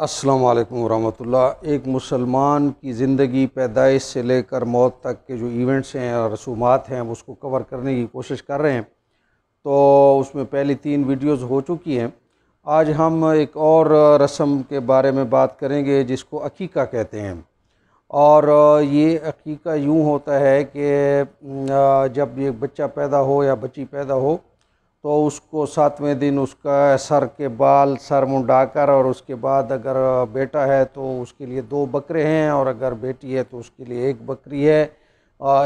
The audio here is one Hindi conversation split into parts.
अस्सलाम वालेकुम रहमतुल्लाह। एक मुसलमान की ज़िंदगी पैदाइश से लेकर मौत तक के जो इवेंट्स हैं और रसूमात हैं हम उसको कवर करने की कोशिश कर रहे हैं। तो उसमें पहली 3 वीडियोज़ हो चुकी हैं। आज हम एक और रस्म के बारे में बात करेंगे जिसको अकीका कहते हैं। और ये अकीका यूँ होता है कि जब ये बच्चा पैदा हो या बच्ची पैदा हो तो उसको 7वें दिन उसका सर के बाल सर मुंडाकर, और उसके बाद अगर बेटा है तो उसके लिए 2 बकरे हैं और अगर बेटी है तो उसके लिए 1 बकरी है।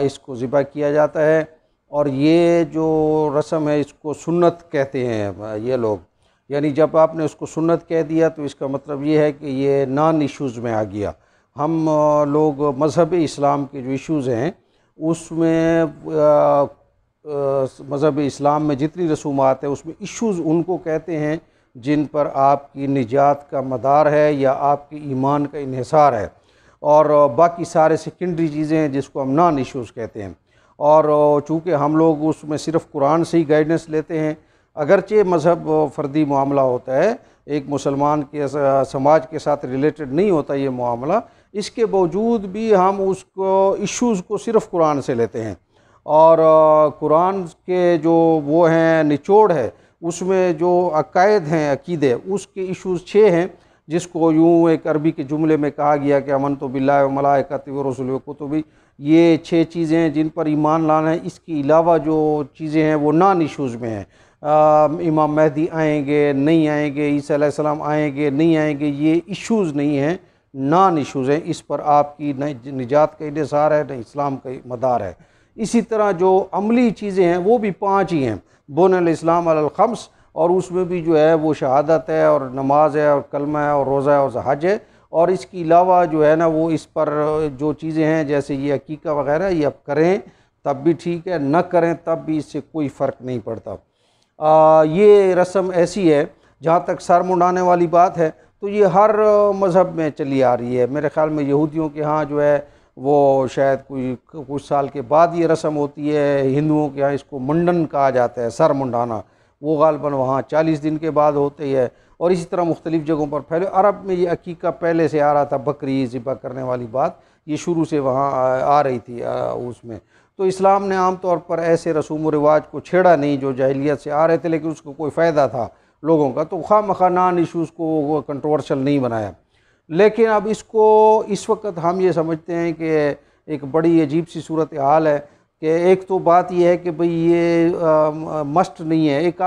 इसको ज़िबा किया जाता है। और ये जो रस्म है इसको सुन्नत कहते हैं ये लोग। यानी जब आपने उसको सुन्नत कह दिया तो इसका मतलब ये है कि ये नॉन इश्यूज़ में आ गया। हम लोग मज़हब इस्लाम के जो इश्यूज़ हैं उसमें मज़हब इस्लाम में जितनी रसूमात है उसमें इश्यूज़ उनको कहते हैं जिन पर आपकी निजात का मदार है या आपके ईमान का इन्हिसार है, और बाकी सारे सेकेंडरी चीज़ें हैं जिसको हम नॉन इश्यूज़ कहते हैं। और चूँकि हम लोग उसमें सिर्फ़ कुरान से ही गाइडेंस लेते हैं, अगरचे मज़हब फ़र्दी मामला होता है, एक मुसलमान के समाज के साथ रिलेटेड नहीं होता ये मामला, इसके बावजूद भी हम उसको इश्यूज़ को सिर्फ़ कुरान से लेते हैं। और कुरान के जो वो हैं निचोड़ है उसमें जो अकायद हैं अकीदे उसके इश्यूज़ 6 हैं, जिसको यूँ एक अरबी के जुमले में कहा गया कि अमनतु बिल्लाहि व मलाइकतिही व रुसुलिही व कुतुबिही। ये 6 चीज़ें हैं जिन पर ईमान लाना है। इसके अलावा जो चीज़ें हैं वो नॉन इश्यूज़ में हैं। इमाम मेहदी आएंगे नहीं आएंगे, ईसा अलैहिस्सलाम आएंगे नहीं आएंगे, ये इश्यूज़ नहीं हैं, नॉन इश्यूज़ हैं। इस पर आपकी न निजात का इन्हिसार है न इस्लाम का मदार है। इसी तरह जो अमली चीज़ें हैं वो भी 5 ही हैं, बुनियल इस्लाम अलल खम्स, और उसमें भी जो है वो शहादत है और नमाज है और कलमा है और रोज़ा है और हज है। और इसके अलावा जो है ना वो इस पर जो चीज़ें हैं जैसे ये अकीका वगैरह ये अब करें तब भी ठीक है, न करें तब भी इससे कोई फ़र्क नहीं पड़ता। ये रस्म ऐसी है, जहाँ तक सर मुंडाने वाली बात है तो ये हर मज़हब में चली आ रही है। मेरे ख़्याल में यहूदियों के यहाँ जो है वो शायद कुछ साल के बाद ये रस्म होती है। हिंदुओं के यहाँ इसको मुंडन कहा जाता है, सर मुंडाना, वो गालबन वहाँ 40 दिन के बाद होती है। और इसी तरह मुख्तलिफ़ जगहों पर फैले। अरब में ये अकीका पहले से आ रहा था, बकरी ज़िबा करने वाली बात ये शुरू से वहाँ आ रही थी उसमें। तो इस्लाम ने आम तौर पर ऐसे रसूम व रिवाज को छेड़ा नहीं जो जाहिलियत से आ रहे थे, लेकिन उसको कोई फ़ायदा था लोगों का, तो खामखा नॉन इशूज़ को कंट्रोवर्शल नहीं बनाया। लेकिन अब इसको इस वक्त हम ये समझते हैं कि एक बड़ी अजीब सी सूरत हाल है कि एक तो बात यह है कि भाई ये मस्ट नहीं है। एक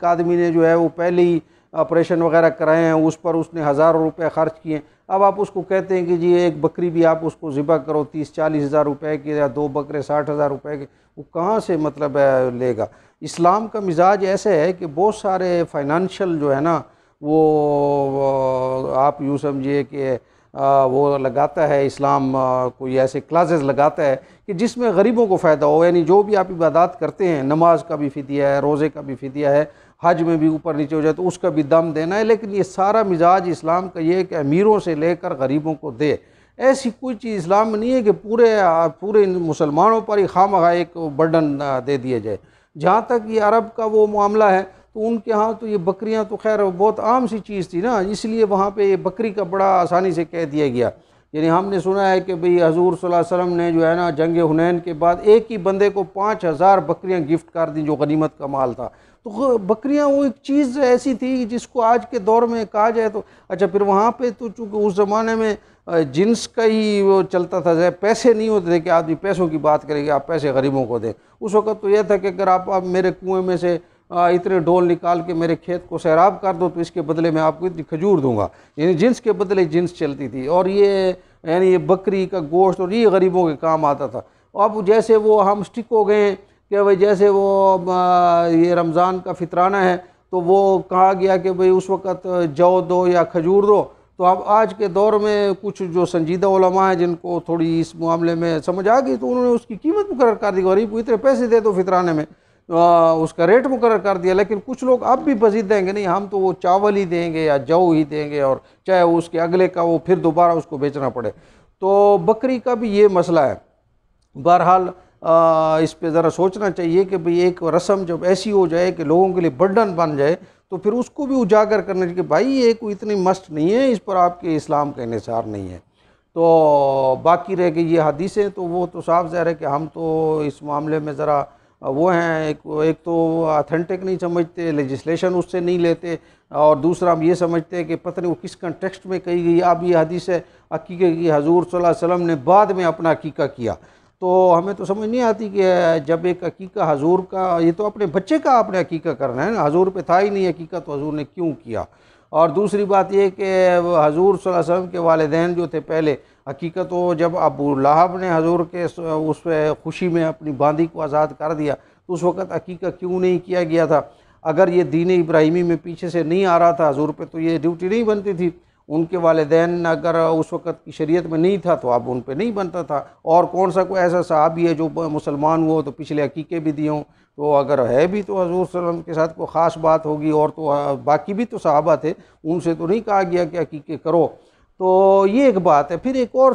आदमी ने जो है वो पहले ही ऑपरेशन वगैरह कराए हैं, उस पर उसने हज़ारों रुपए ख़र्च किए। अब आप उसको कहते हैं कि जी एक बकरी भी आप उसको ज़िबा करो 30-40 हज़ार रुपये की, या 2 बकरे 60,000 रुपये के, वो कहाँ से मतलब लेगा। इस्लाम का मिजाज ऐसे है कि बहुत सारे फाइनेंशियल जो है ना वो आप यूँ समझिए कि वो लगाता है इस्लाम, कोई ऐसे क्लासेस लगाता है कि जिसमें गरीबों को फ़ायदा हो। यानी जो भी आप इबादत करते हैं, नमाज का भी फ़िदिया है, रोज़े का भी फ़िदिया है, हज में भी ऊपर नीचे हो जाए तो उसका भी दम देना है। लेकिन ये सारा मिजाज इस्लाम का ये है कि अमीरों से लेकर गरीबों को दे। ऐसी कोई चीज़ इस्लाम में नहीं है कि पूरे मुसलमानों पर ही खामखा एक बर्डन दे दिया जाए। जहाँ तक ये अरब का वो मामला है तो उनके यहाँ तो ये बकरियाँ तो खैर बहुत आम सी चीज़ थी ना, इसलिए वहाँ पे ये बकरी का बड़ा आसानी से कह दिया गया। यानी हमने सुना है कि भाई हजूर सल्लल्लाहु अलैहि वसल्लम ने जो है ना जंग हुनैन के बाद एक ही बंदे को 5000 बकरियाँ गिफ्ट कर दी जो गनीमत का माल था। तो बकरियाँ वो एक चीज़ ऐसी थी जिसको आज के दौर में कहा जाए तो अच्छा। फिर वहाँ पे तो चूँकि उस ज़माने में जिन्स का ही वो चलता था, पैसे नहीं होते थे कि आदमी पैसों की बात करेंगे आप पैसे गरीबों को दें। उस वक्त तो यह था कि अगर आप मेरे कुएँ में से इतने डोल निकाल के मेरे खेत को सैराब कर दो तो इसके बदले में आपको इतनी खजूर दूंगा। यानी जिन्स के बदले जिन्स चलती थी। और ये यानी ये बकरी का गोश्त और ये गरीबों के काम आता था। अब जैसे वो हम स्टिक हो गए कि भाई जैसे वो ये रमज़ान का फितराना है तो वो कहा गया कि भाई उस वक़्त जौ दो या खजूर दो। तो अब आज के दौर में कुछ जो संजीदा उलमा हैं जिनको थोड़ी इस मामले में समझ आ गई तो उन्होंने उसकी कीमत मुकर्रर कर दी। गरीब को इतने पैसे दे दो फितराने में, उसका रेट मुकर्रर कर दिया। लेकिन कुछ लोग अब भी मज़ीद देंगे, नहीं हम तो वो चावल ही देंगे या जौ ही देंगे, और चाहे उसके अगले का वो फिर दोबारा उसको बेचना पड़े। तो बकरी का भी ये मसला है। बहरहाल इस पे ज़रा सोचना चाहिए कि भाई एक रस्म जब ऐसी हो जाए कि लोगों के लिए बर्डन बन जाए तो फिर उसको भी उजागर करना चाहिए कि भाई ये कोई इतनी मस्ट नहीं है, इस पर आपके इस्लाम का इन्हिसार नहीं है। तो बाकी रह गई ये हदीसें, तो वो तो साफ ज़ाहिर है कि हम तो इस मामले में ज़रा वो हैं, एक तो ऑथेंटिक नहीं समझते, लेजिस्लेशन उससे नहीं लेते, और दूसरा हम ये समझते हैं कि पता नहीं वो किस कंटेक्स्ट में कही गई। अब ये हदीस है अकीक़े की, हजूर सल्लल्लाहु अलैहि वसल्लम ने बाद में अपना अकीक़ा किया, तो हमें तो समझ नहीं आती कि जब एक अकीक़ा हजूर का, ये तो अपने बच्चे का आपने अकीक़ा करना है ना, हजूर पे था ही नहीं अकीक़ा, तो हजूर ने क्यों किया। और दूसरी बात ये कि हजूर सल्लल्लाहु अलैहि वसल्लम के वालिदैन जो थे पहले, हकीकत तो जब अबू लहब ने हजूर के उस खुशी में अपनी बांदी को आज़ाद कर दिया, तो उस वक़्त अकीक़ा क्यों नहीं किया गया था। अगर ये दीन इब्राहिमी में पीछे से नहीं आ रहा था हजूर पे, तो ये ड्यूटी नहीं बनती थी। उनके वालिदैन अगर उस वक़्त की शरीयत में नहीं था, तो अब उन पे नहीं बनता था। और कौन सा कोई ऐसा सहाबी है जो मुसलमान हुआ तो पिछले अकीक़े भी दिए हों, तो अगर है भी तो हजूर सल्लल्लाहु अलैहि वसल्लम के साथ कोई ख़ास बात होगी। और तो बाकी भी तो सहाबा थे, उनसे तो नहीं कहा गया कि अकीक़े करो। तो ये एक बात है। फिर एक और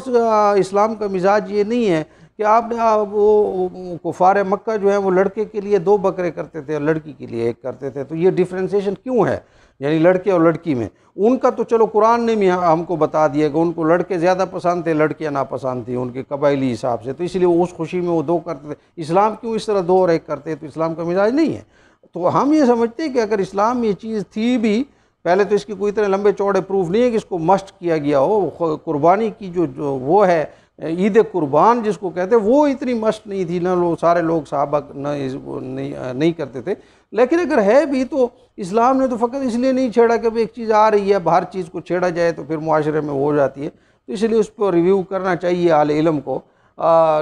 इस्लाम का मिजाज ये नहीं है कि आपने वो कुफार मक्का जो है वो लड़के के लिए 2 बकरे करते थे और लड़की के लिए 1 करते थे, तो ये डिफ्रेंसिएशन क्यों है, यानी लड़के और लड़की में। उनका तो चलो कुरान ने भी हमको बता दिया कि उनको लड़के ज़्यादा पसंद थे, लड़कियां नापसंद थी उनके कबायली हिसाब से, तो इसलिए उस खुशी में वो 2 करते थे। इस्लाम क्यों इस तरह 2 और 1 करते, तो इस्लाम का मिजाज नहीं है। तो हम ये समझते हैं कि अगर इस्लाम में ये चीज़ थी भी पहले, तो इसकी कोई इतने लंबे चौड़े प्रूफ नहीं है कि इसको मस्ट किया गया हो। कुर्बानी की जो वो है ईद कुर्बान जिसको कहते हैं, वो इतनी मस्ट नहीं थी, ना लोग सारे लोग साहबा नहीं करते थे। लेकिन अगर है भी तो इस्लाम ने तो फ़कत इसलिए नहीं छेड़ा कि भाई एक चीज़ आ रही है, अब हर चीज़ को छेड़ा जाए तो फिर मुआशरे में हो जाती है, तो इसलिए उस पर रिव्यू करना चाहिए आले इल्म को।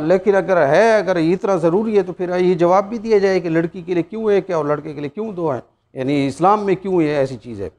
लेकिन अगर इतना ज़रूरी है तो फिर ये जवाब भी दिया जाए कि लड़की के लिए क्यों 1 है और लड़के के लिए क्यों 2 हैं, यानी इस्लाम में क्यों ये ऐसी चीज़ है।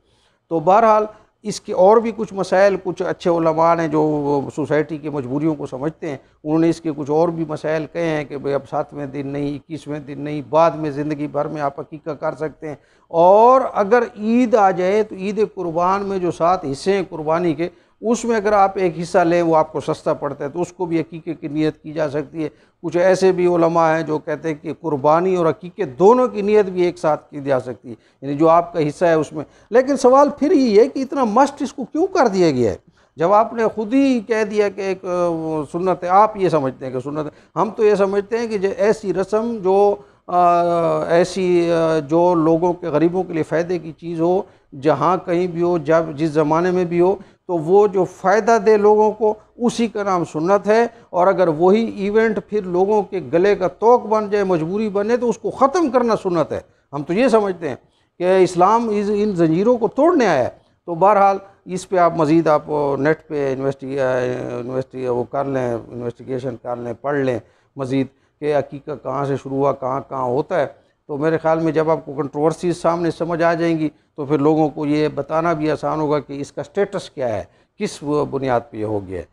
तो बहरहाल इसके और भी कुछ मसाइल, कुछ अच्छे उलमा ने जो सोसाइटी की मजबूरियों को समझते हैं, उन्होंने इसके कुछ और भी मसाइल कहे हैं कि भाई अब 7वें दिन नहीं, 21वें दिन नहीं, बाद में ज़िंदगी भर में आप अकीक़ा कर सकते हैं। और अगर ईद आ जाए तो ईद कुर्बान में जो 7 हिस्से हैं कुर्बानी के, उसमें अगर आप एक हिस्सा लें वो आपको सस्ता पड़ता है, तो उसको भी अकीक़े की नीयत की जा सकती है। कुछ ऐसे भी उलमा हैं जो कहते हैं कि कुर्बानी और अकीक़े दोनों की नीयत भी एक साथ की जा सकती है, यानी जो आपका हिस्सा है उसमें। लेकिन सवाल फिर ये है कि इतना मस्ट इसको क्यों कर दिया गया है, जब आपने खुद ही कह दिया कि एक सुन्नत है। आप ये समझते हैं कि सुन्नत है, हम तो ये समझते हैं कि ऐसी रस्म जो जो लोगों के गरीबों के लिए फ़ायदे की चीज़ हो, जहाँ कहीं भी हो, जब जिस ज़माने में भी हो, तो वो जो फ़ायदा दे लोगों को, उसी का नाम सुन्नत है। और अगर वही इवेंट फिर लोगों के गले का तोक बन जाए, मजबूरी बने, तो उसको ख़त्म करना सुन्नत है। हम तो ये समझते हैं कि इस्लाम इन जंजीरों को तोड़ने आया है। तो बहरहाल इस पे आप मज़ीद आप नेट पे वो कर लें, इन्वेस्टिगेशन कर लें, पढ़ लें मज़ीद कि अकीक़ा कहाँ से शुरू हुआ, कहाँ कहाँ होता है। तो मेरे ख़्याल में जब आपको कंट्रोवर्सीज सामने समझ आ जाएंगी, तो फिर लोगों को ये बताना भी आसान होगा कि इसका स्टेटस क्या है, किस बुनियाद पे ये हो गया है।